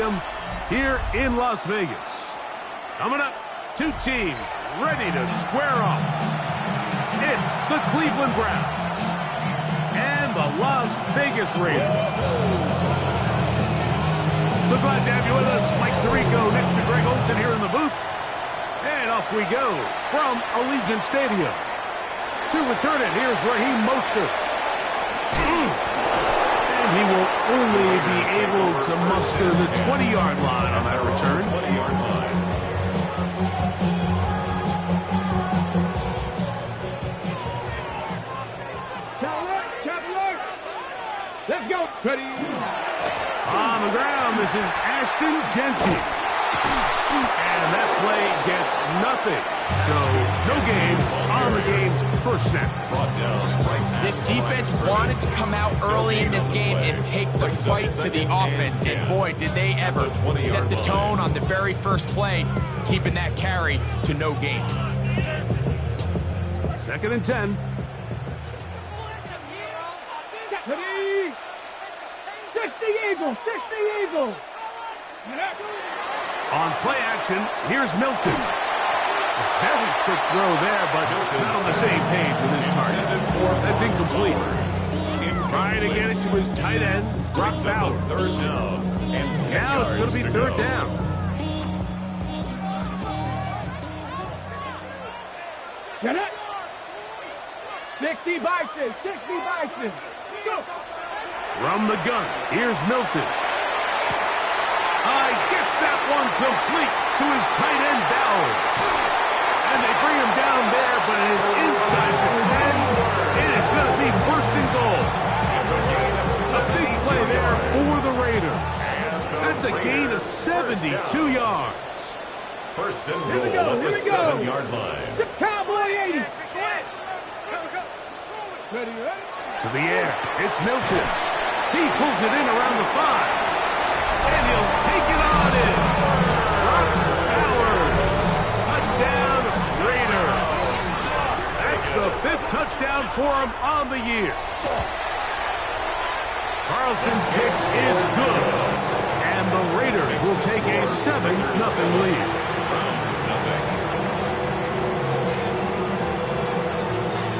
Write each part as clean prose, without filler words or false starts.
Stadium here in Las Vegas. Coming up, two teams ready to square off. It's the Cleveland Browns and the Las Vegas Raiders. So glad to have you with us. Mike Tirico next to Greg Olsen here in the booth. And off we go from Allegiant Stadium. To return it, here's Raheem Mostert. And he will only be able to muster the 20-yard line on that return. 20-yard line. Let's go. Ready. On the ground, this is Ashton Jeanty. And that play gets nothing. So, no game on the game's first snap. This defense wanted to come out early in this game and take the fight to the offense. And boy, did they ever set the tone on the very first play, keeping that carry to no gain. 2nd and 10. Ready. 60 Eagles. 60 Eagles. On play action, here's Milton. A very quick throw there, but not on the same page with his target. That's incomplete. Trying to get it to his tight end. Drops out. Third down. Now it's going to be third down. Get it. 60 Bison. 60 Bison. Go. From the gun, here's Milton. Gets that one complete to his tight end, Bowers. And they bring him down there, but it is inside the 10. It is going to be 1st and goal. A big play there for the Raiders. That's a gain of 72 yards. 1st and goal at the 7-yard line. The Cowboy 80. Ready, ready. To the air, it's Milton. He pulls it in around the 5. And he'll take it on in. Brock Bowers. Touchdown, Raiders. That's the 5th touchdown for him on the year. Carlson's kick is good. And the Raiders will take a 7-0 lead.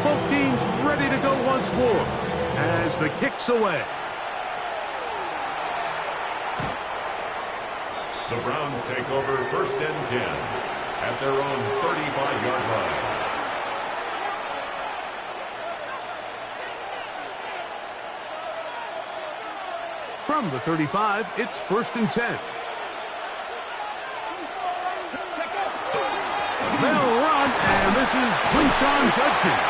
Both teams ready to go once more as the kick's away. The Browns take over 1st and 10 at their own 35-yard line. From the 35, it's 1st and 10. They'll run, and this is Quinshon Judkins.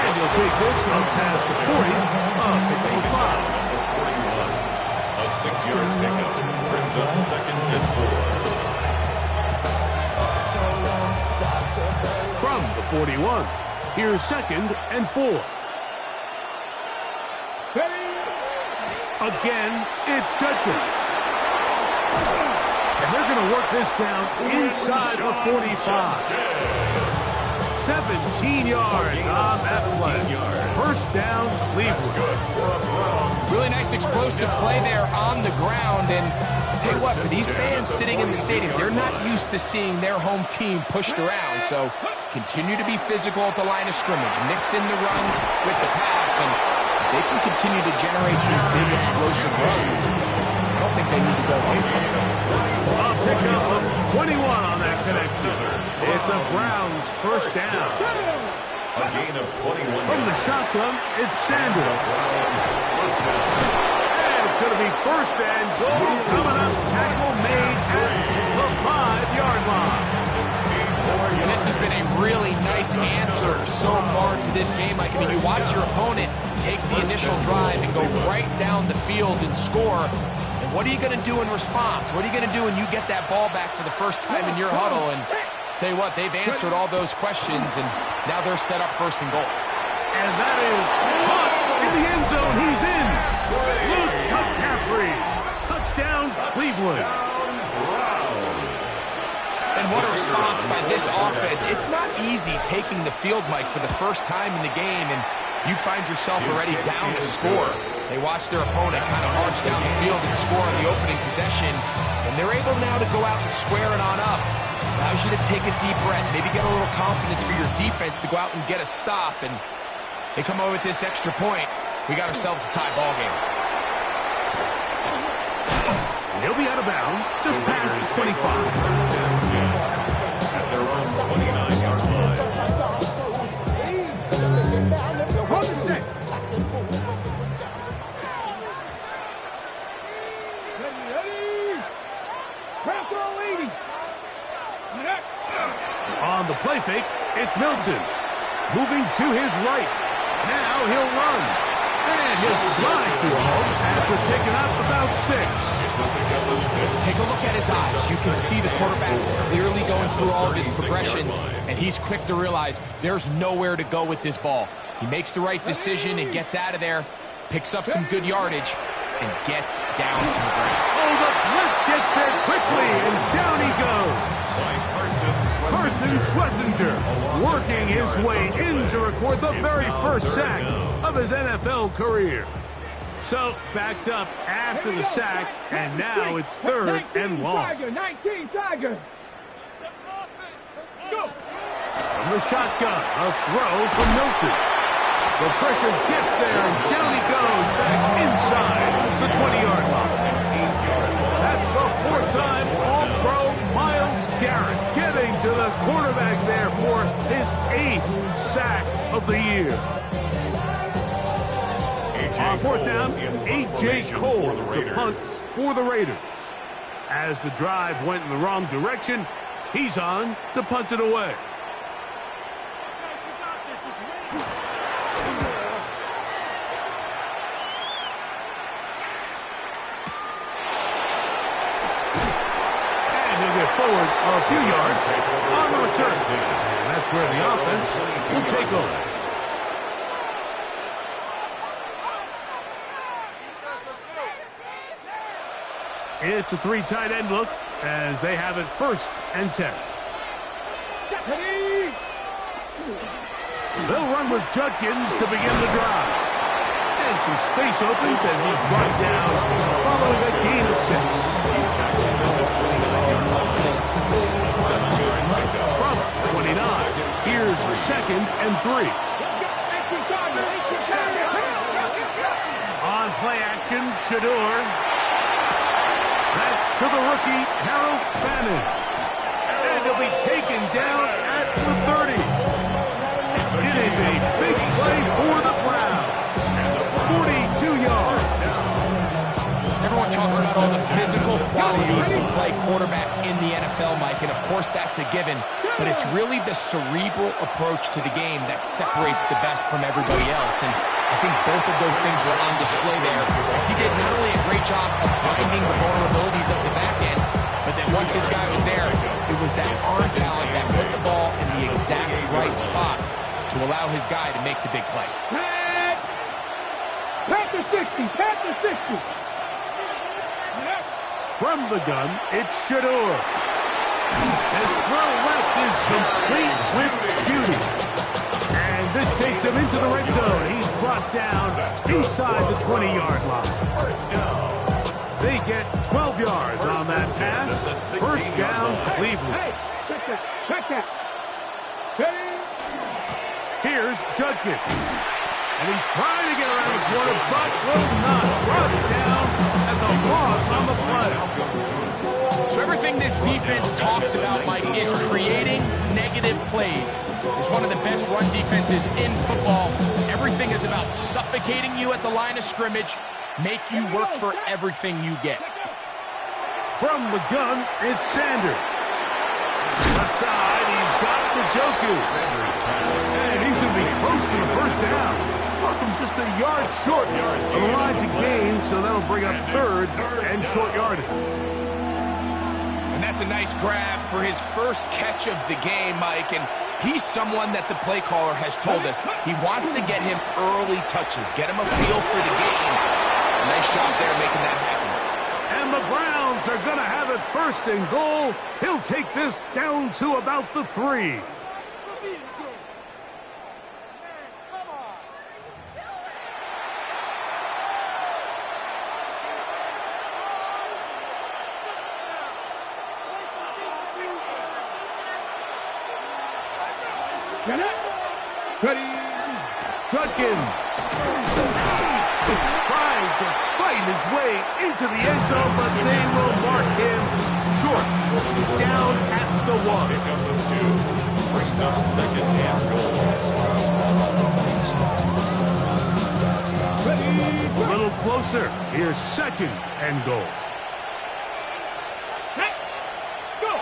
And he'll take this one past the 40 of the 5. A 6-yard pickup brings up 2nd and 4. From the 41, here's 2nd and 4. Again, it's Judkins. And they're going to work this down inside the 45. 17 yards on that play. 1st down, Cleveland. Really nice explosive play there on the ground. And I'll tell you what, for these fans sitting in the stadium, they're not used to seeing their home team pushed around. So continue to be physical at the line of scrimmage. Mix in the runs with the pass. And they can continue to generate these big explosive runs. I don't think they need to go away from it. A pickup of 21 on that connection. It's a Browns 1st down. A gain of 21. From the shotgun, it's Sanders. And it's going to be 1st and goal coming up. Tackle made at the 5-yard line. And this has been a really nice answer so far to this game. Like, I mean, you watch your opponent take the initial drive and go right down the field and score. And what are you going to do in response? What are you going to do when you get that ball back for the first time in your huddle? And tell you what, they've answered all those questions, and now they're set up 1st and goal. And that is caught in the end zone. He's in. Luke McCaffrey. Touchdown, Cleveland. And what a response by this offense. It's not easy taking the field, Mike, for the first time in the game. And you find yourself already down to score. They watch their opponent kind of march down the field and score on the opening possession, and they're able now to go out and square it on up. Allows you to take a deep breath, maybe get a little confidence for your defense to go out and get a stop, and they come over with this extra point. We got ourselves a tie ball game. He'll be out of bounds, just past the 25. At their own 29-yard line. On the play fake, it's Milton. Moving to his right. Now he'll run. And he'll slide to home after picking up about 6. Take a look at his eyes. You can see the quarterback clearly going through all of his progressions, and he's quick to realize there's nowhere to go with this ball. He makes the right decision and gets out of there, picks up some good yardage, and gets down to the ground. Oh, the blitz gets there quickly, and down he goes. Carson Schlesinger working his way in to record the very first sack of his NFL career. So, backed up after the sack, and now it's 3rd and long. 19 Tiger. Go. From the shotgun, a throw from Milton. The pressure gets there, and down he goes back inside the 20-yard line. That's the 4th time All-Pro Myles Garrett getting to the quarterback there for his 8th sack of the year. On 4th down, A.J. Cole to punt for the Raiders. As the drive went in the wrong direction, he's on to punt it away. And he'll get forward a few yards on the return. And that's where the offense will take over. It's a 3 tight end look as they have it 1st and 10. They'll run with Judkins to begin the drive. And some space opens as he's brought down following a gain of 6. From 29, here's 2nd and 3. On play action, Shador. That's to the rookie, Harold Fannin. And he'll be taken down at the 30. It is a big play for the Browns. 42 yards. Everyone talks about all the physical qualities to play quarterback in the NFL, Mike, and of course that's a given, but it's really the cerebral approach to the game that separates the best from everybody else, and I think both of those things were on display there, as he did not only a great job of finding the vulnerabilities of the back end, but then once his guy was there, it was that arm talent that put the ball in the exact right spot to allow his guy to make the big play. Panther 60, Panther 60. From the gun, it's Shador. His throw left is complete with beauty. And this takes him into the red zone. He's brought down inside the 20-yard line. They get 12 yards on that pass. 1st down, Cleveland. Hey, check that. Hey. Here's Judkins. And he's trying to get around the corner, but will not. Brought down as a loss on the play. So everything this defense talks about, Mike, is creating negative plays. It's one of the best run defenses in football. Everything is about suffocating you at the line of scrimmage, make you work for everything you get. From the gun, it's Sanders. Left side, he's got Njoku. And he's going to be close to the 1st down. Welcome just a yard short of the line to gain, so that'll bring up 3rd and short yardage. And that's a nice grab for his first catch of the game, Mike. And he's someone that the play caller has told us he wants to get him early touches, get him a feel for the game. Nice job there making that happen. And the Browns are going to have it 1st and goal. He'll take this down to about the 3. Get it. Ready. Judkins trying to fight his way into the end zone, but they will mark him short. Down at the 1. Pick up the 2. Brings up second and goal. A little closer. Here's second and goal. Hey. Go.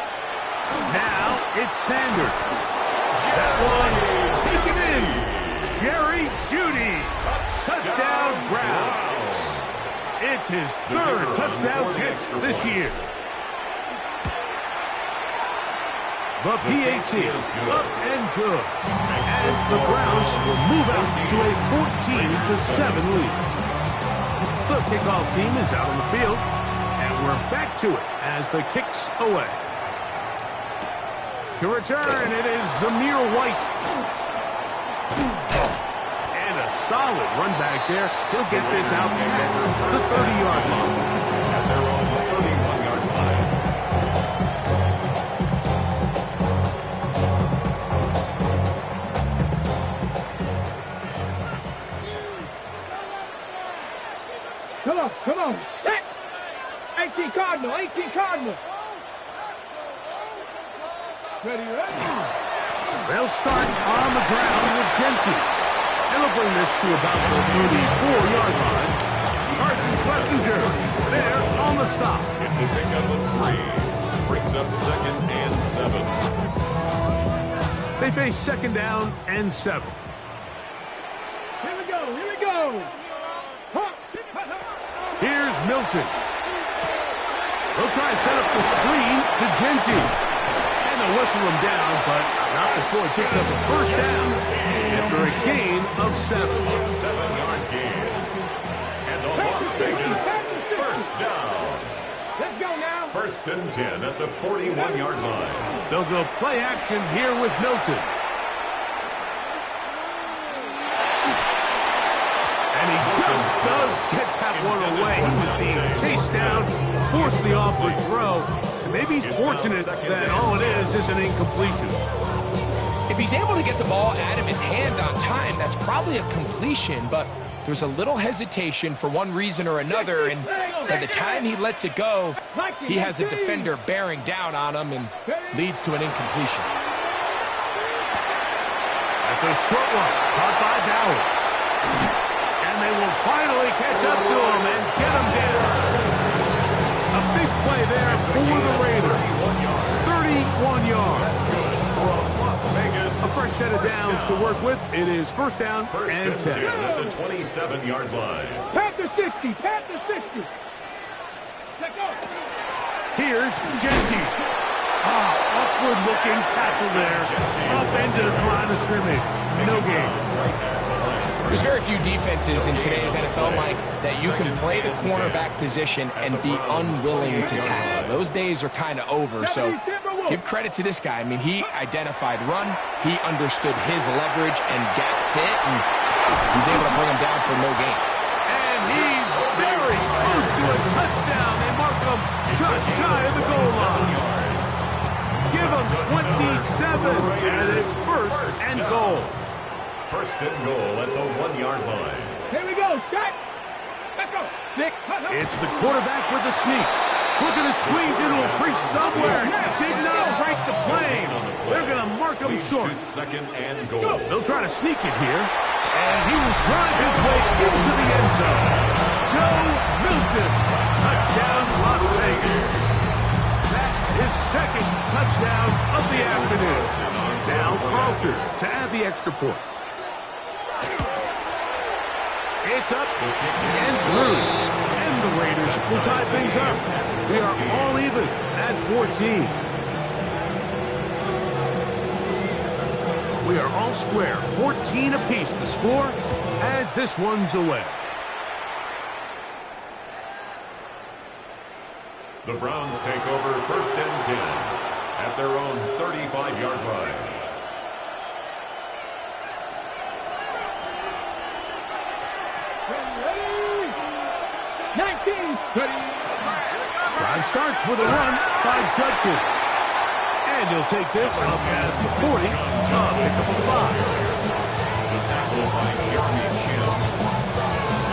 Now it's Sanders. That one taken in. Jerry Jeudy. Touchdown Browns. It's his third touchdown kick this year. The PAT is up and good as the Browns move out to a 14-7 lead. The kickoff team is out on the field, and we're back to it as the kick's away. To return, it is Zamir White. And a solid run back there. He'll get this out at the 30-yard line. At their own 31-yard line. Come on. Set. 18 Cardinal. Ready. They'll start on the ground with Genty. And they'll bring this to about the 34-yard line. Carson Schlesinger there on the stop. It's a pickup of 3. Brings up second and 7. They face second down and 7. Here we go. Huh. Here's Milton. They'll try to set up the screen to Genty. And they'll whistle him down, but not before he picks up a first down after a gain of 7. A 7-yard gain. And the Las Vegas first down. Let's go now. First and 10 at the 41-yard line. They'll go play action here with Milton. And he just does get that one away. He was being chased down, forced the awkward throw. And maybe he's fortunate that all it is an incompletion. If he's able to get the ball out of his hand on time, that's probably a completion, but there's a little hesitation for one reason or another, and by the time he lets it go, he has a defender bearing down on him and leads to an incompletion. That's a short one, caught by Bowers. And they will finally catch up to him and get him down. A big play there for the Raiders. 31 yards. A fresh set of downs to work with. It is first down and 10. At the 27-yard line. Panther 60. Let's go. Here's Genty. Awkward-looking tackle there. Up into the line of scrimmage. No gain. There's very few defenses in today's NFL, Mike, that you can play the cornerback position and be unwilling to tackle. Those days are kind of over, so give credit to this guy. I mean, he identified run, he understood his leverage and gap fit, and he's able to bring him down for no gain. And he's very close to a touchdown. They mark him just shy of the goal line. Give him 27, and it's first and goal. First and goal at the 1-yard line. Here we go, Scott. Let's go. 6. It's the quarterback with the sneak. Looking to squeeze into a crease somewhere. Did not break the plane. They're going to mark him short. Second and goal. They'll try to sneak it here. And he will drive his way into the end zone. Joe Milton. Touchdown, Las Vegas. That is second touchdown of the afternoon. Now Carlson to add the extra point. It's up and through. And the Raiders will tie things up. We are all even at 14. We are all square. 14 apiece the score as this one's away. The Browns take over first and 10 at their own 35-yard line. Drive starts with a run by Judkins. And he'll take this up past the 40. Pick up a 5. The tackle by Jeremy Shim.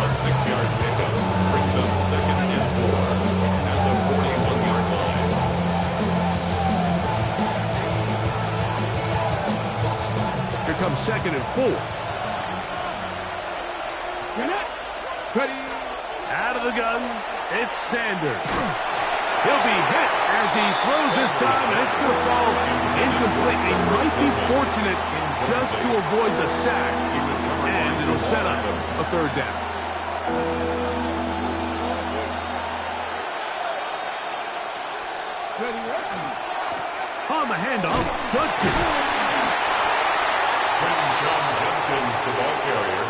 A 6-yard pickup brings up 2nd and 4 at the 41-yard line. Here comes 2nd and 4. Ready. Out of the gun, it's Sanders. He'll be hit as he throws this time, and it's going to fall incomplete. He might be fortunate just to avoid the sack, and it'll set up a 3rd down. Ready. On the handoff, Judkins. Sean Jenkins, the ball carrier,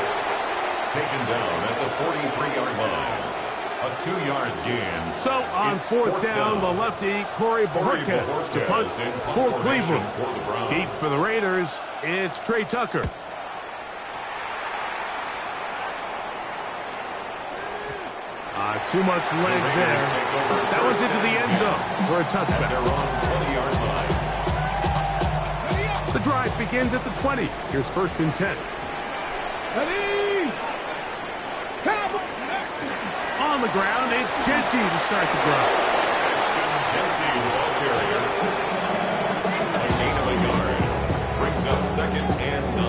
taken down at the 43-yard line. A 2-yard gain. So on It's 4th down, the lefty, Corey Bojorquez to punt for Cleveland. Deep for the Raiders, it's Trey Tucker. Too much leg there. That was into the end zone for a touchback. The drive begins at the 20. Here's 1st and 10. Ready. Cowboy. On the ground, it's Genty to start the drive. Genty, the ball carrier. A gain of a yard. Brings up 2nd and 9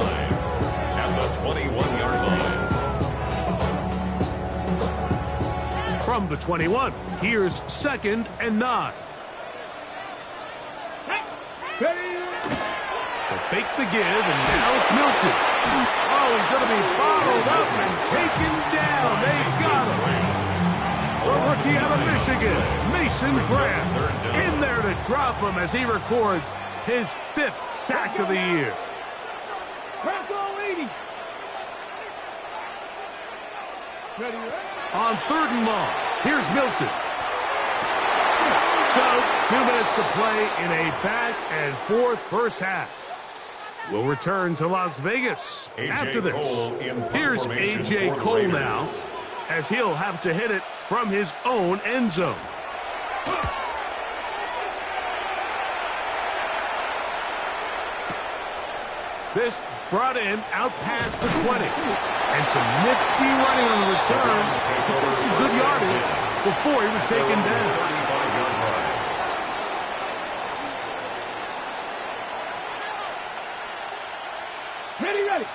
at the 21-yard line. From the 21, here's 2nd and 9. Ready. They'll fake the give, and now it's Milton. Oh, he's going to be bottled up and taken down. They got him. The rookie out of Michigan, Mason Graham, in there to drop him as he records his 5th sack of the year. Bronco 80. Ready. On 3rd and long, here's Milton. So, 2 minutes to play in a back-and-forth first half. We'll return to Las Vegas after this. Here's A.J. Cole now, as he'll have to hit it from his own end zone. This brought in out past the 20. And some nifty running on the return. Some good yardage before he was taken down. Ready.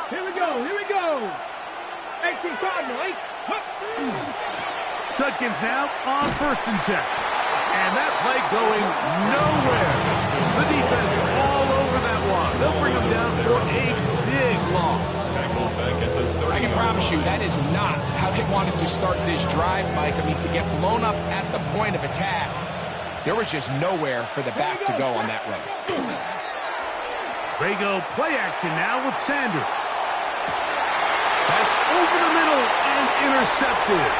Here we go. 18 Cardinal, 8. Judkins now on 1st and 10. And that play going nowhere. The defense all over that one. They'll bring him down for a big loss. I can promise you that is not how they wanted to start this drive, Mike. I mean, to get blown up at the point of attack, there was just nowhere for the back to go on that run. They go play action now with Sanders. That's over the middle and intercepted.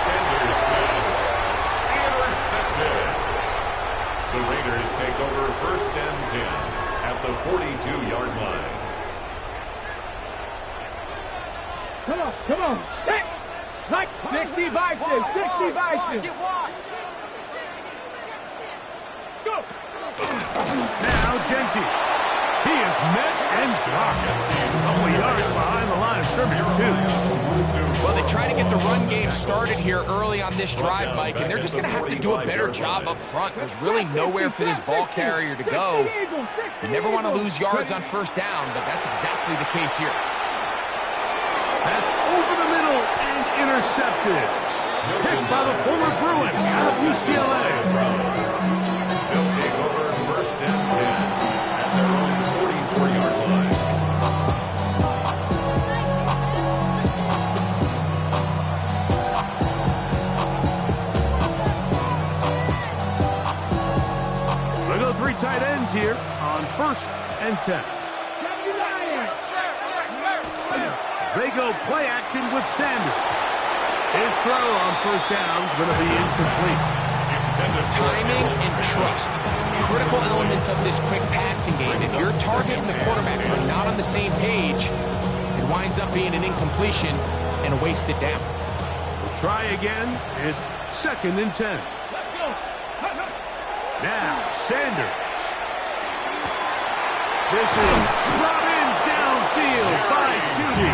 Sanders pass intercepted. The Raiders take over 1st and 10 at the 42-yard line. Come on. Hey. Like 60 vices. Go. Now Genty. He is met and dropped. A couple of yards behind the line of scrimmage, too. Well, they try to get the run game started here early on this drive, Mike, and they're just going to have to do a better job up front. There's really nowhere for this ball carrier to go. You never want to lose yards on 1st down, but that's exactly the case here. That's over the middle and intercepted. Picked by the former Bruin out of UCLA. They'll take over 1st and 10 at their own 44-yard line. We'll go 3 tight ends here on 1st and 10. They go play action with Sanders. His throw on 1st down is going to be incomplete. Timing and trust, critical elements of this quick passing game. If your target and the quarterback are not on the same page, It winds up being an incompletion and a wasted down. We'll try again. It's 2nd and 10. Now, Sanders. This is brought in downfield by Judy.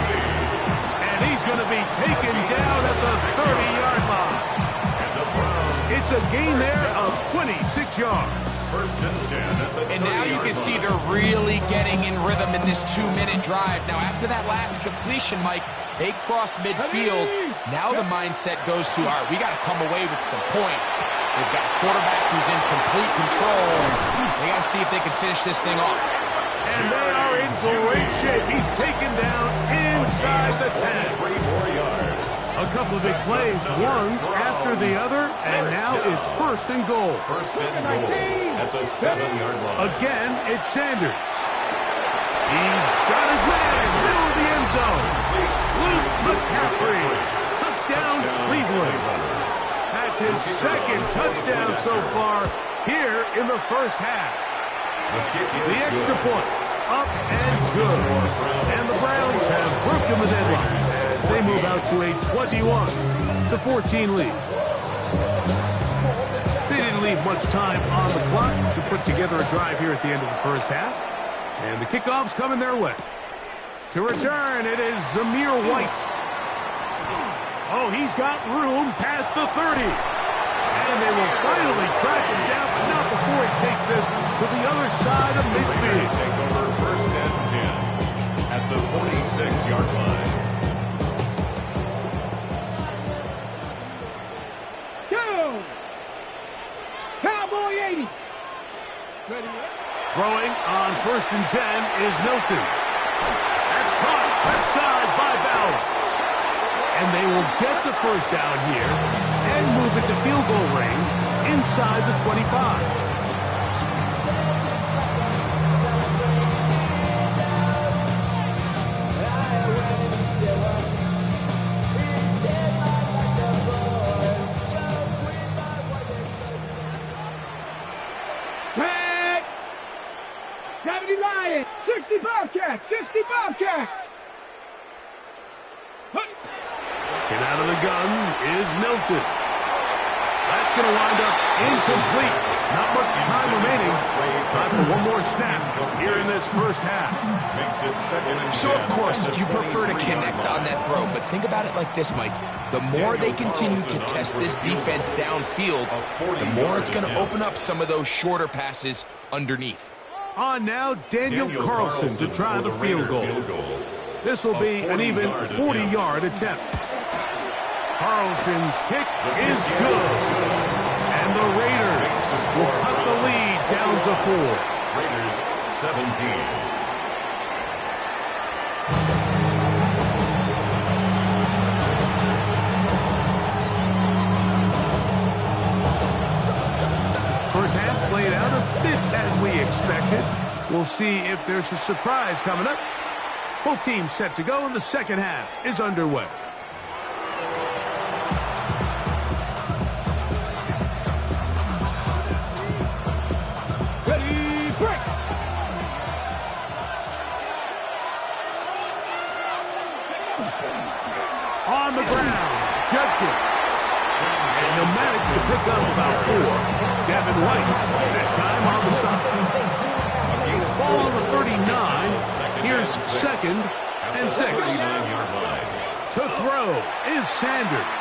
And he's going to be taken down at the 30-yard line. It's a gain there of 26 yards. 1st and 10. And now you can see they're really getting in rhythm in this 2-minute drive. Now, after that last completion, Mike, they cross midfield. Now the mindset goes to, all right, we got to come away with some points. They've got a quarterback who's in complete control. They got to see if they can finish this thing off. And they are in great shape. He's taken down inside the 10. 3 more yards. A couple of big plays, one after the other, and now it's 1st and goal. 1st and goal at the 7-yard line. Again, it's Sanders. He's got his man, middle of the end zone. Luke McCaffrey. Touchdown, Cleveland. That's his 2nd touchdown so far here in the 1st half. The extra point, up and good. And the Browns have broken the deadline as they move out to a 21-14 lead. They didn't leave much time on the clock to put together a drive here at the end of the 1st half. And the kickoff's coming their way. To return, it is Zamir White. Oh, he's got room past the 30. And they will finally track him down, but not before he takes this to the other side of midfield. Take over 1st and 10 at the 46-yard line. Go! Cowboy 80. Ready? Throwing on 1st and 10 is Milton. That's caught left side by Bowers. And they will get the 1st down here and move it to field goal range inside the 25. Tag! 70 Lions! 60 Bobcats! 60 Bobcats! And out of the gun is Milton. That's going to wind up incomplete. Not much time remaining. Time for one more snap here in this 1st half. Makes it 2nd and 10. So, of course, you prefer to connect on that throw, but think about it like this, Mike. The more they continue to test this defense downfield, the more it's going to open up some of those shorter passes underneath. On now, Daniel Carlson to try the field goal. This will be an even 40-yard attempt. Carlson's kick is good. And the Raiders will cut the lead down to 4. Raiders 17. First half played out a bit as we expected. We'll see if there's a surprise coming up. Both teams set to go, and the 2nd half is underway. Ready, break! On the ground, Judkins. And he'll manage to pick up about 4. Devin White, that time on the stop. Ball on the 39. Here's 2nd and 6. 39-yard line. To throw is Sanders.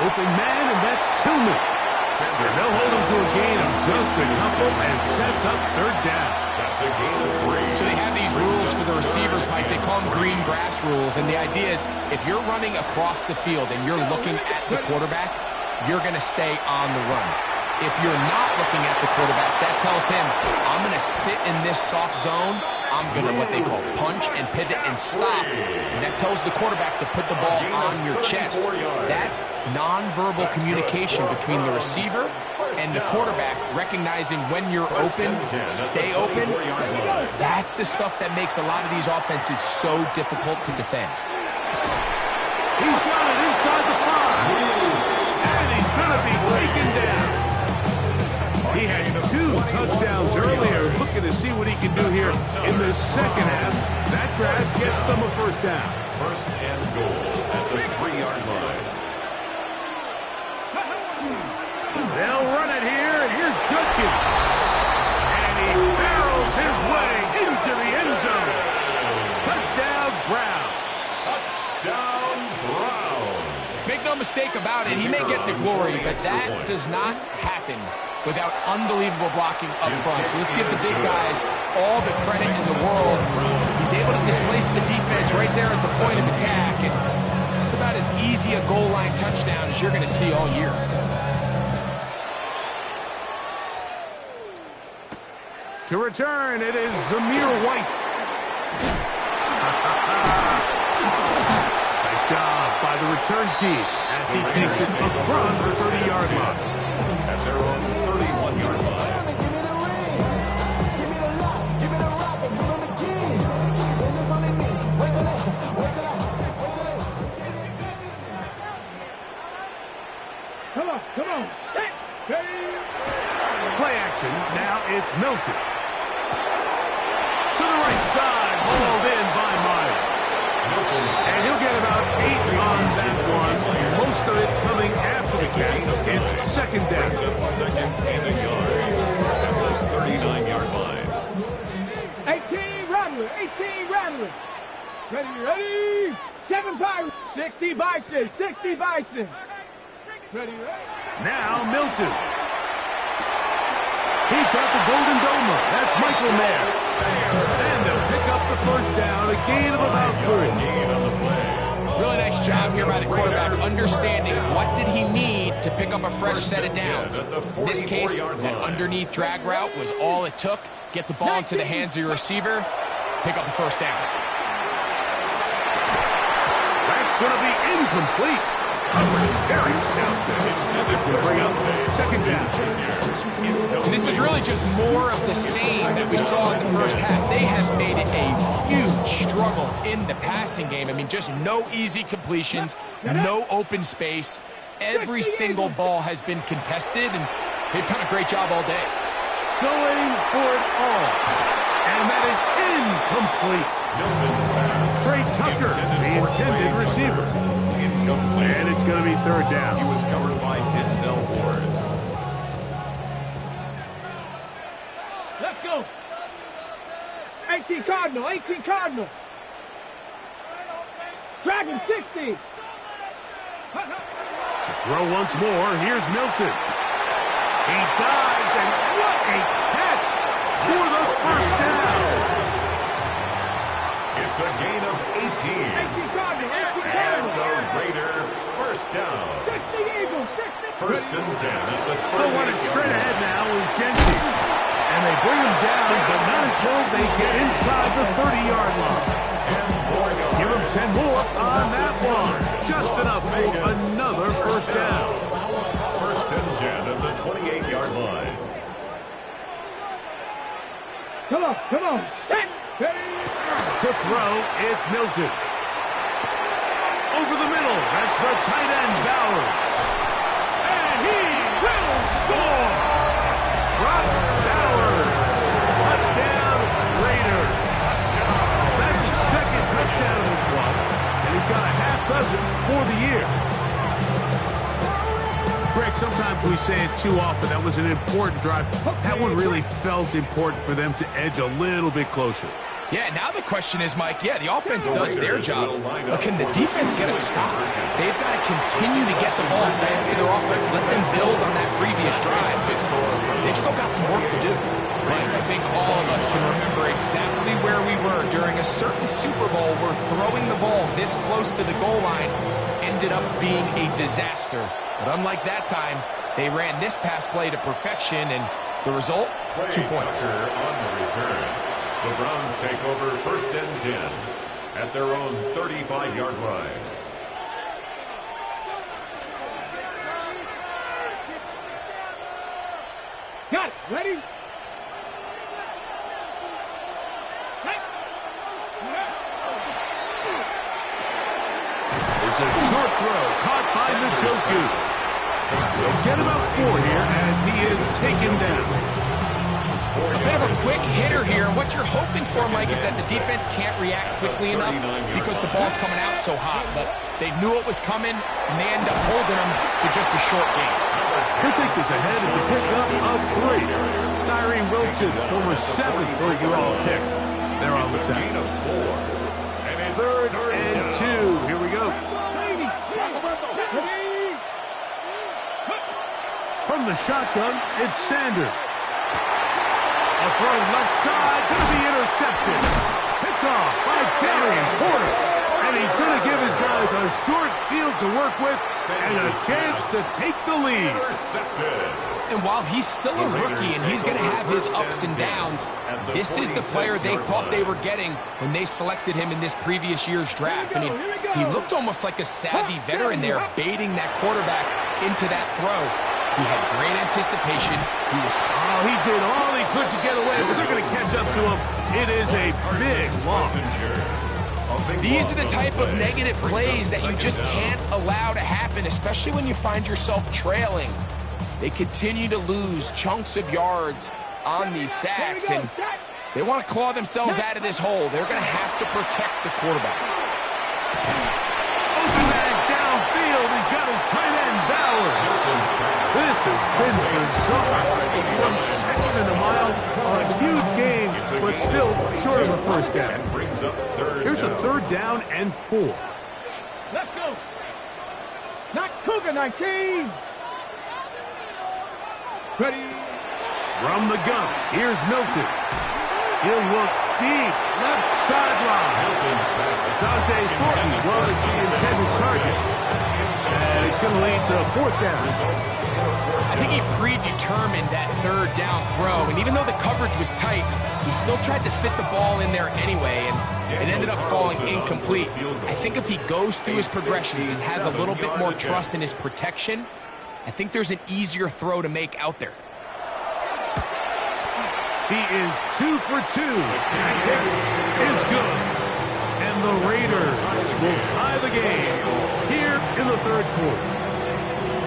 Open man, and that's Tillman. And they'll hold him to a gain of just a couple and sets up 3rd down. That's a gain of 3. So they have these rules for the receivers, Mike. They call them green grass rules. And the idea is if you're running across the field and you're looking at the quarterback, you're going to stay on the run. If you're not looking at the quarterback, that tells him, I'm going to sit in this soft zone. I'm going to what they call punch and pivot and stop. And that tells the quarterback to put the ball on your chest. That nonverbal communication between the receiver and the quarterback, recognizing when you're open, stay open, that's the stuff that makes a lot of these offenses so difficult to defend. He's got it inside the 5. And he's going to be taken down. He He had 2 touchdowns earlier. Looking to see what he can do here in the second half. That grab gets them a first down. First and goal at the 3-yard line. They'll run it here, and here's Judkins. And he barrels his way into the end zone. Touchdown, Brown. Touchdown, Brown. Make no mistake about it, he may get the glory, but that does not happen without unbelievable blocking up front. So let's give the big guys all the credit in the world. He's able to displace the defense right there at the point of attack, and that's about as easy a goal line touchdown as you're going to see all year. To return, it is Zamir White. Nice job by the return team as he takes it across the 30-yard line. At their own 31-yard line. Come on. Set. Play action. Now it's Milton. To the right side. Hauled in by Myers. And he'll get about 8 on that one. Most of it coming after the catch. It's second down. Second and a yard at the 39-yard line. 18 Rattler. 18 Rattler. Ready. 7 Pirates. 60 Bison. 60 Bison. Ready. Now Milton. He's got the Golden Domer. That's Michael Mayer. And they'll pick up the first down, a gain of about 4. Really nice job here by the quarterback, understanding what did he need to pick up a fresh set of downs. In this case, that underneath drag route was all it took. Get the ball into the hands of your receiver, pick up the first down. That's going to be incomplete. Very stout. It's going to bring up second down. And this is really just more of the same that we saw in the first half. They have made it a huge struggle in the passing game. I mean, just no easy completions, no open space. Every single ball has been contested, and they've done a great job all day. Going for it all. And that is incomplete. Trey Tucker, the intended receiver. And it's going to be third down. He was covered by Denzel Ward. Let's go. 18 Cardinal. 18 Cardinal. Dragon 60. Throw once more. Here's Milton. He dives, and what a catch for the first down. It's a gain of 18. 18 Cardinal. 18 And Cardinal. the Raider first down. 60 Eagles. 60. First and 10 at the 30. They'll run it straight ahead now with Genty. And they bring him down, but not until they get inside the 30-yard line. Give him 10 more on that one. Just enough for another first down. First and 10 at the 28-yard line. Come on. Set. To throw, it's Milton. Over the middle, that's the tight end, Bowers. And he will score! Brock Bowers, touchdown Raiders. That's his second touchdown in this one, and he's got a half dozen for the year. Greg, sometimes we say it too often. That was an important drive. That one really felt important for them to edge a little bit closer. Yeah, now the question is, Mike, the offense does their job, but can the defense get a stop? They've got to continue to get the ball back to their offense, let them build on that previous drive. They've still got some work to do. Mike, I think all of us can remember exactly where we were during a certain Super Bowl where throwing the ball this close to the goal line ended up being a disaster. But unlike that time, they ran this pass play to perfection, and the result, 2 points. On the return. The Browns take over first and 10 at their own 35-yard line. Got it. Ready? There's a short throw caught by Njoku. He'll get about 4 here as he is taken down. A bit of a quick hitter here. What you're hoping for, Mike, is that the defense can't react quickly enough because the ball's coming out so hot. But they knew it was coming, and they end up holding them to just a short game. He'll take this ahead. It's a pickup of 3. Tyree Wilson, former 7th overall pick. They're on the tack. 3rd and 2. Here we go. From the shotgun, it's Sanders. A throw left side, going to be intercepted. Picked off by Darian Porter. And he's going to give his guys a short field to work with and a chance to take the lead. And while he's still a rookie and he's going to have his ups and downs, this is the player they thought they were getting when they selected him in this previous year's draft. I mean, he looked almost like a savvy veteran there, baiting that quarterback into that throw. He had great anticipation. He did all he could to get away, but they're going to catch up to him. It is a big loss. These are the type of negative plays that you just can't allow to happen, especially when you find yourself trailing. They continue to lose chunks of yards on these sacks, and they want to claw themselves out of this hole. They're going to have to protect the quarterback. Open man downfield. He's got his tight end, Bowers. This has been bizarre. From second and a mile, a huge game, but still short of a first down. Here's a 3rd down and 4. Let's go. Not Cougar 19. Ready. From the gun, here's Milton. He'll look deep, left sideline. Dante Thornton was the intended target. And it's going to lead to a 4th down. I think he predetermined that 3rd down throw, and even though the coverage was tight, he still tried to fit the ball in there anyway, and it ended up falling incomplete. I think if he goes through his progressions and has a little bit more trust in his protection, I think there's an easier throw to make out there. He is 2 for 2. That kick is good. And the Raiders will tie the game here in the 3rd quarter.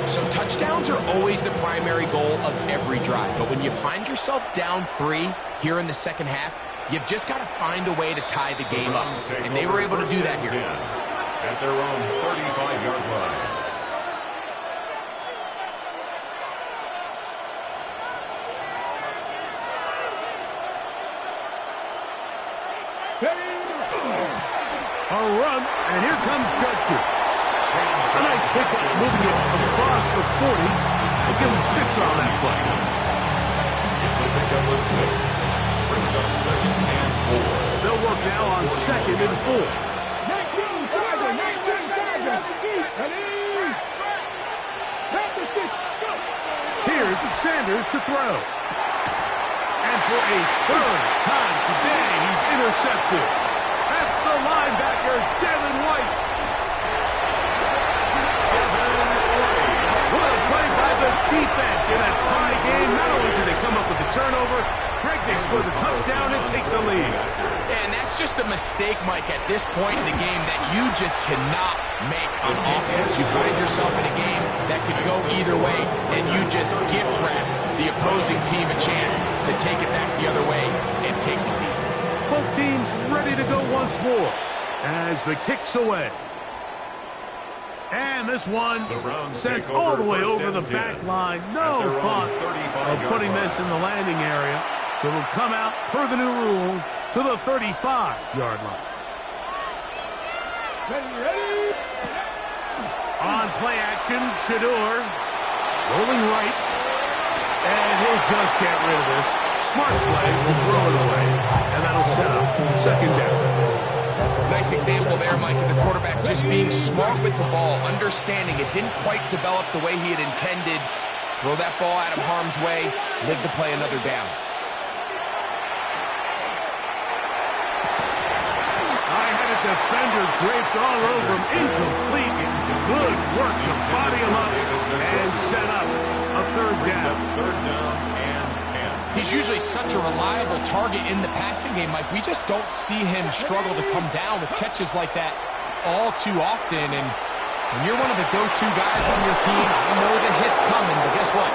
So touchdowns are always the primary goal of every drive. But when you find yourself down 3 here in the second half, you've just got to find a way to tie the game up. And they were able to do that here. At their own 35-yard line. A run, and here comes Judkins. A nice pickup, moving it across the 40. We'll give him 6 on that play. It's a pickup of 6. Brings up 2nd and 4. They'll work now on 2nd and 4. 19 Dodger. Ready. Go. Here's Sanders to throw. And for a 3rd time today, he's intercepted. That's the linebacker, Devin White. What a play by the defense in a tie game. Not only did they come up with the turnover, Greg, they score the touchdown and take the lead. And that's just a mistake, Mike, at this point in the game that you just cannot make on offense. You find yourself in a game that could go either way, and you just gift wrap the opposing team a chance to take it back the other way and take the lead. Both teams ready to go once more as the kick's away. And this one sent all the way over the back line. No thought of putting this in the landing area. So it'll come out, per the new rule, to the 35-yard line. Ready. On play action, Shedeur rolling right. And he'll just get rid of this. Smart play, will throw it away. And that'll set up 2nd down. Nice example there, Mike, of the quarterback just being smart with the ball, understanding it didn't quite develop the way he had intended. Throw that ball out of harm's way, live to play another down. I had a defender draped all over him, incomplete. Good work to body him up and set up a 3rd down. 3rd down and 10. He's usually such a reliable target in the passing game, Mike. We just don't see him struggle to come down with catches like that all too often. And When you're one of the go-to guys on your team, I know the hit's coming, but guess what?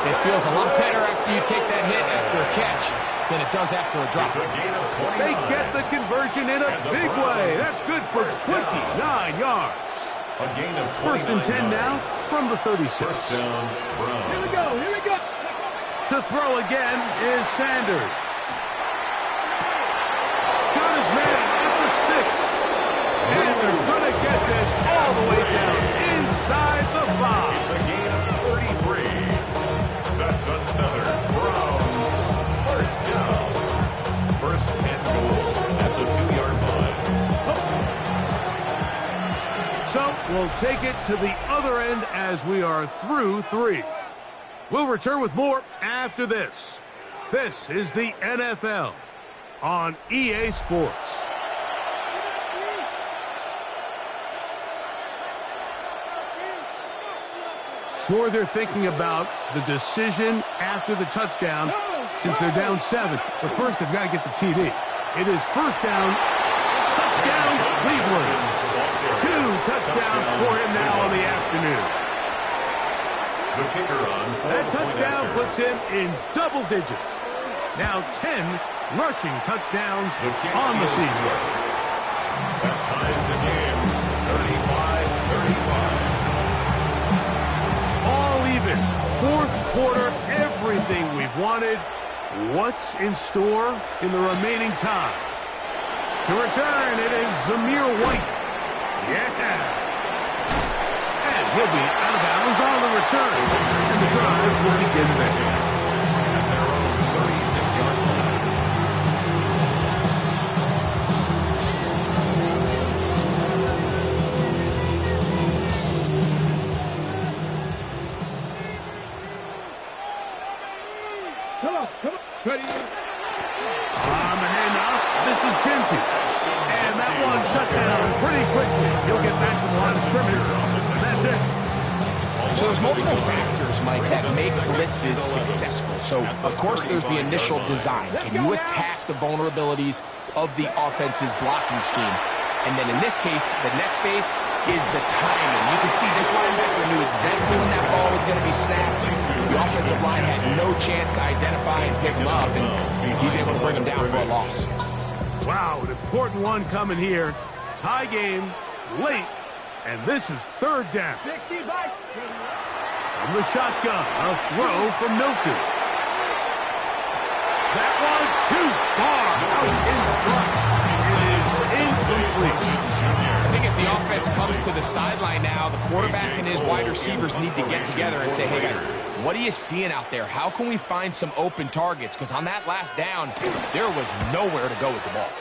It feels a lot better after you take that hit after a catch than it does after a drop. They get the conversion in a big way. That's good for 29 yards. A gain of 1st and 10 now from the 36. First down, Browns. Here we go. Here we go. To throw again is Sanders. Got his man at the 6. And they're going to get this all the way down inside the 5. It's a gain of 33. That's another Browns first down. First and goal at the 2-yard line. So we'll take it to the other end as we are through 3. We'll return with more after this. This is the NFL on EA Sports. Sure, they're thinking about the decision after the touchdown since they're down 7. But first, they've got to get the TD. It is first down, touchdown, Cleveland. 2 touchdowns for him now on the afternoon. The kicker on That touchdown puts him in double digits. Now 10 rushing touchdowns on the season. That ties the game. 35-35. All even. 4th quarter, everything we've wanted. What's in store in the remaining time? To return, it is Zamir White. Yeah. And he'll be out of bounds on the return. And the drive will begin there. At their own 36-yard line. Come on. Ready? On the handoff, this is Genty. And that one shut down pretty quickly. He'll get back to the line of scrimmage. And that's it. So there's multiple factors, Mike, that make blitzes successful. So, of course, there's the initial design. Can you attack the vulnerabilities of the offense's blocking scheme? And then in this case, the next phase is the timing. You can see this linebacker knew exactly when that ball was going to be snapped. The offensive line had no chance to identify and pick him up, and he's able to bring him down for a loss. Wow, an important one coming here. Tie game, late, and this is 3rd down. 60 back. From the shotgun, a throw from Milton. That one too far out in front. It is incomplete. I think as the offense comes to the sideline now, the quarterback and his wide receivers need to get together and say, hey, guys, what are you seeing out there? How can we find some open targets? Because on that last down, there was nowhere to go with the ball.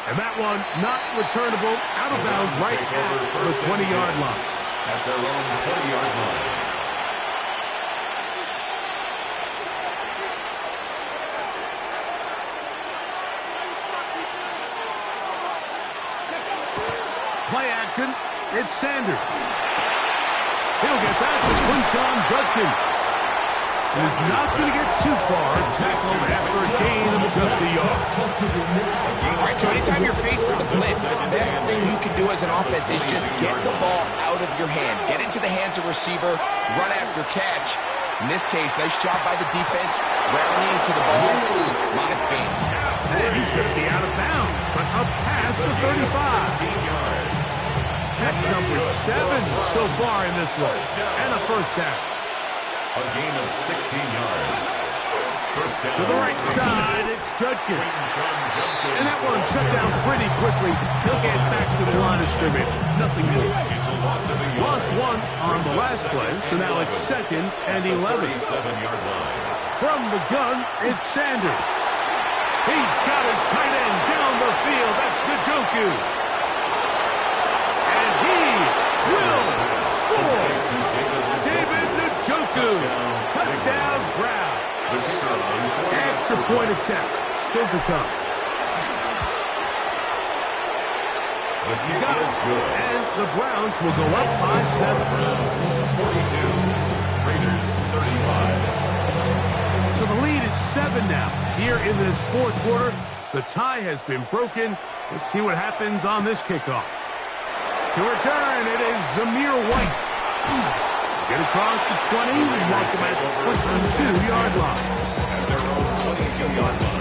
And that one not returnable, out of bounds right at the 20-yard line. At their own 20-yard line. Play action, it's Sanders. He'll get that to Quinshon Judkins. He's not going to get too far, tackled after a gain of just a yard. All right, so anytime you're facing the blitz, the best thing you can do as an offense is just get the ball out of your hand. Get into the hands of receiver, run after catch. In this case, nice job by the defense, rallying to the ball, modest gain. And he's going to be out of bounds, but up past the 35. 16 yards. That's number 7 so far in this one. And a first down. A gain of 16 yards. First down. To the right side, it's Judkins. And that one shut down pretty quickly. He'll get back to the line of scrimmage. Nothing more. It's a loss of a yard. Lost one on the last play, so now it's 2nd and 11. 37-yard line. From the gun, it's Sanders. He's got his tight end down the field. That's Njoku. And he will score. David Njoku. Touchdown grab. Extra point attempt. Still to come. He's got it. And the Browns will go up by 7. 42. Raiders 35. So the lead is 7 now. Here in this 4th quarter, the tie has been broken, Let's see what happens on this kickoff. To return, it is Zamir White. Get across the 20, mark him at the 22-yard line. At their own 22-yard line.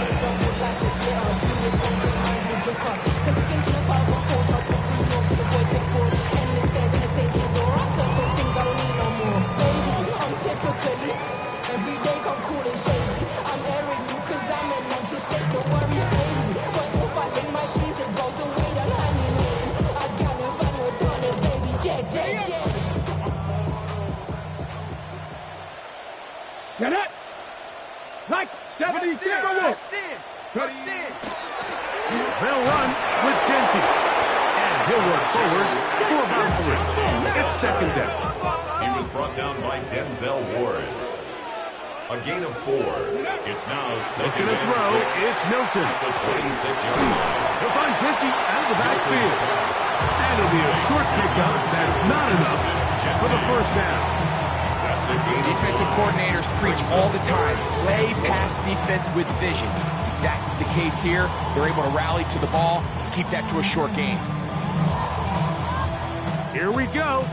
Get it! Like 76. They'll run with Genty. And he'll work forward for about 3. It's second down. He was brought down by Denzel Ward. A gain of 4. It's now second Looking to and throw, 6. it's Milton. At the 26-yard line. He'll find Genty out of the backfield. And it'll be a short pickup. That's not enough for the first down. Defensive coordinators preach all the time, play pass defense with vision. It's exactly the case here. They're able to rally to the ball, keep that to a short game. Here we go.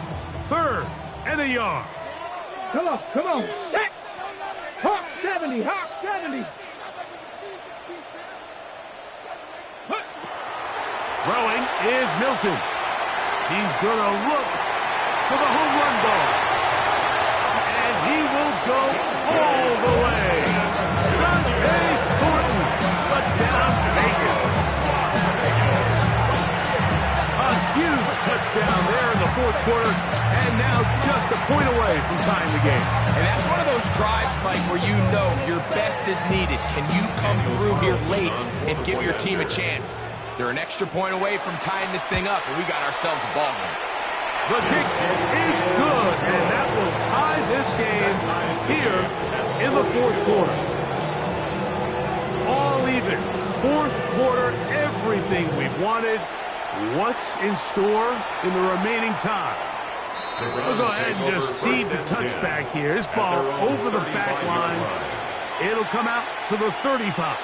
3rd and a yard. Come on. Set. Hawk 70. Throwing is Milton. He's going to look for the home run ball. And he will go all the way. Dante Thornton. Touchdown, Vegas. A huge touchdown there in the 4th quarter. And now just a point away from tying the game. And that's one of those drives, Mike, where you know your best is needed. Can you come through here late and give your team a chance? They're an extra point away from tying this thing up, and we got ourselves a ball game. The kick is good, and that will tie this game here in the 4th quarter. All even. 4th quarter, everything we've wanted. What's in store in the remaining time? We'll go ahead and just see the touchback here. This ball over the back line. It'll come out to the 35.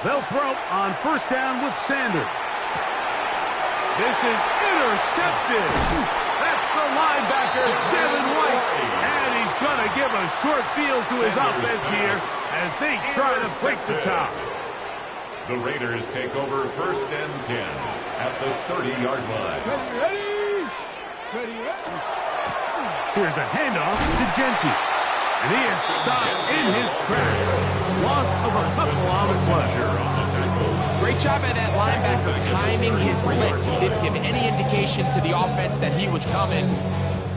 They'll throw on 1st down with Sanders. This is intercepted. That's the linebacker, Devin White. And he's going to give a short field to his offense here as they try to break the top. The Raiders take over 1st and 10 at the 30-yard line. Ready. Here's a handoff to Genty. And he is stopped in his tracks. Loss of a couple on the play. Great job by that linebacker timing his blitz. He didn't give any indication to the offense that he was coming.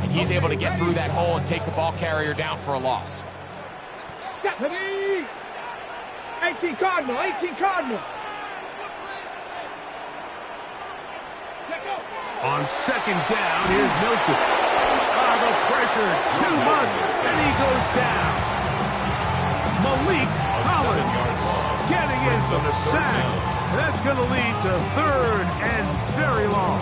And he's able to get through that hole and take the ball carrier down for a loss. 18 Cardinal. On 2nd down, here's Milton. The pressure, too much, and he goes down. Malik Collins getting in for the sack. That's going to lead to 3rd and very long.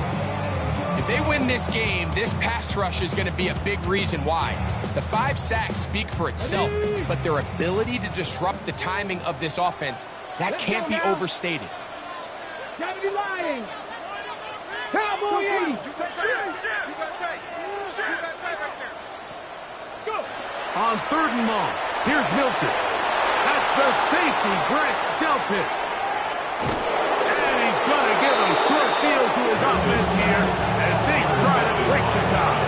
If they win this game, this pass rush is going to be a big reason why. The 5 sacks speak for itself, but their ability to disrupt the timing of this offense, that can't be overstated. Cavity lying. Cowboy 80. On 3rd and long, here's Milton. That's the safety, Grant Delpit. And he's going to give a short field to his offense here as they try to break the tie.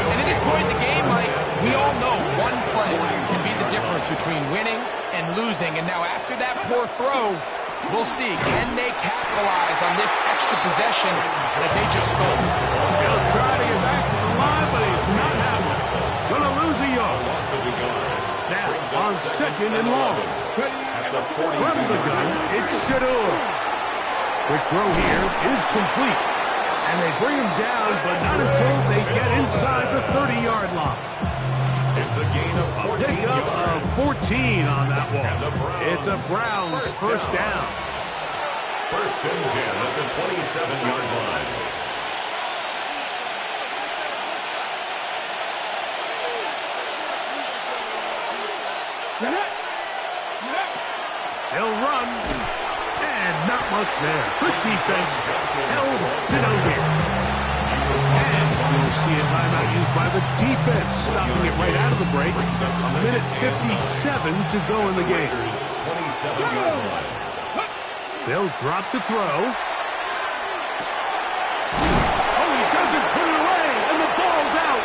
And at this point in the game, Mike, we all know one play can be the difference between winning and losing. And now after that poor throw, we'll see, can they capitalize on this extra possession that they just stole? He'll try to get back to the line, but he's not having it. Gonna lose a yard. Now, on 2nd and long. From the gun, it's Shador. Quick throw here is complete. And they bring him down, but not until they get inside the 30-yard line. It's a gain of 14 Pickup yards. of 14 on that one. It's a Browns first down. 1st and 10 at the 27-yard line. They'll run. And not much there. Good defense. Held to no hit. And you'll see a timeout used by the defense, stopping it right out of the break. A minute 57 to go in the game. 27-yard line. They'll drop to throw. Oh, he doesn't put it away, and the ball's out.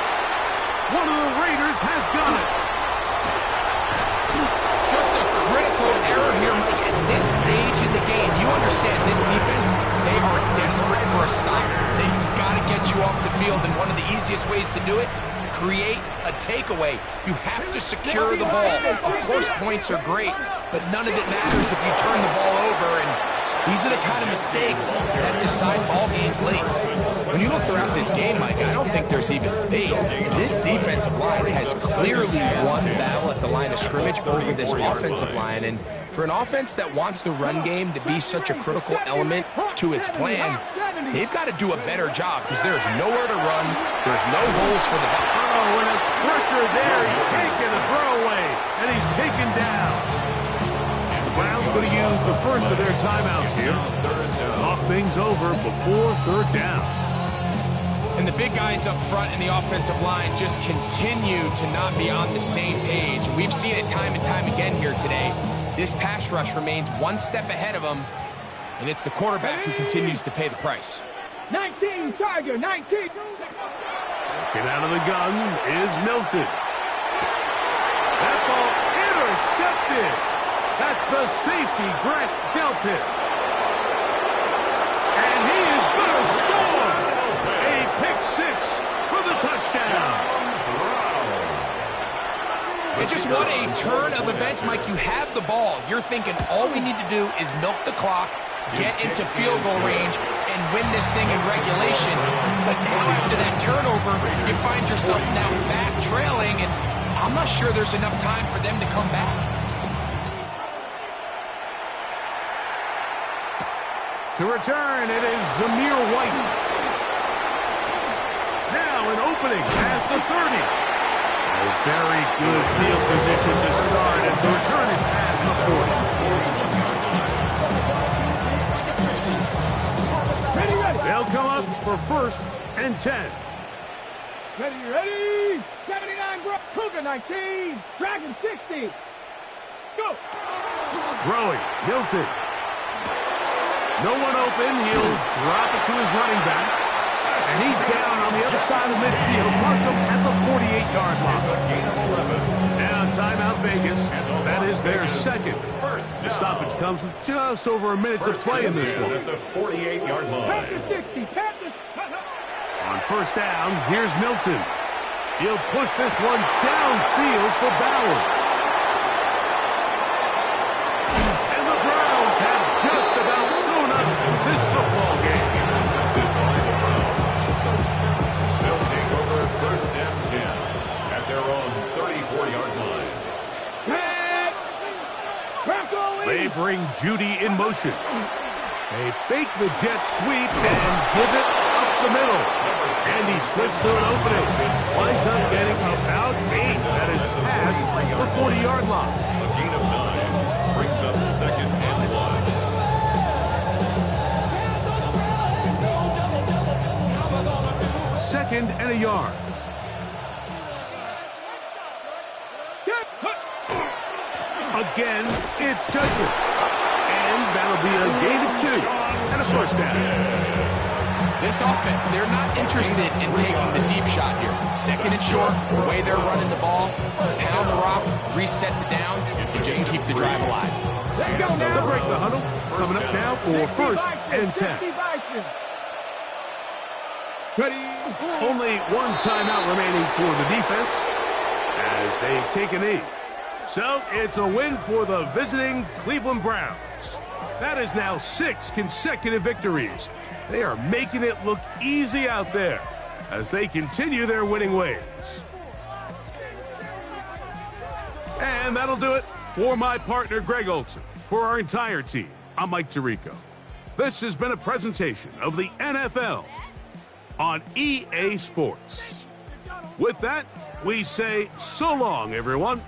One of the Raiders has got it. Just a critical error here, Mike. At this stage in the game, you understand this defense, they are desperate for a stop. They've got to get you off the field, and one of the easiest ways to do it, create a takeaway. You have to secure the ball. Of course, points are great, but none of it matters if you turn the ball over, and these are the kind of mistakes that decide ball games late. When you look throughout this game, Mike, I don't think there's even debate. This defensive line has clearly won the battle at the line of scrimmage over this offensive line, and for an offense that wants the run game to be such a critical element to its plan, they've got to do a better job because there's nowhere to run, there's no holes for the back. Oh, and a pressure there. He's taken a throwaway, and he's taken down. The Browns going to use the first of their timeouts here. Talk things over before third down. And the big guys up front in the offensive line just continue to not be on the same page. We've seen it time and time again here today. This pass rush remains one step ahead of them, and it's the quarterback who continues to pay the price. 19, Tiger, 19. Get out of the gun is Milton. That ball intercepted. That's the safety, Grant Delpit. And he is going to score. A pick six for the touchdown. And just what a turn of events, Mike. You have the ball. You're thinking all we need to do is milk the clock, get into field goal range, and win this thing in regulation. But now after that turnover, you find yourself now back trailing, and I'm not sure there's enough time for them to come back. To return, it is Zamir White. Now an opening past the 30. A very good field position to start, and the return is past the 40. Ready, ready. They'll come up for first and 10. Ready, ready. 79, bro. Cougar, 19. Dragon, 60. Go. Throwing, Milton. No one open. He'll drop it to his running back. And he's down on the other side of midfield. Mark him at the 48-yard line. Now timeout Vegas. That is their second. The stoppage comes with just over a minute to play in this one. At the 48-yard line. Panthers, 60. Panthers. On first down, here's Milton. He'll push this one downfield for Bowers. And the Browns have just about sewn up this football game. They'll take over first and 10 at their own 34-yard line. They bring Judy in motion. They fake the jet sweep and give it up the middle. And he slips through an opening. Winds up getting about 8. That is past the 40-yard line. A gain of 9 brings up second and 1. Second and a yard. Again, it's Judkins. And that'll be a gain of 2 and a first down. This offense, they're not interested in taking the deep shot here. Second and short, the way they're running the ball, pound the rock, reset the downs, and just keep the drive alive. They'll break the huddle. Coming up now for first and 10. Only one timeout remaining for the defense as they take a knee. So it's a win for the visiting Cleveland Browns. That is now 6 consecutive victories. They are making it look easy out there as they continue their winning ways. And that'll do it for my partner, Greg Olson. For our entire team, I'm Mike Tirico. This has been a presentation of the NFL on EA Sports. With that, we say so long, everyone.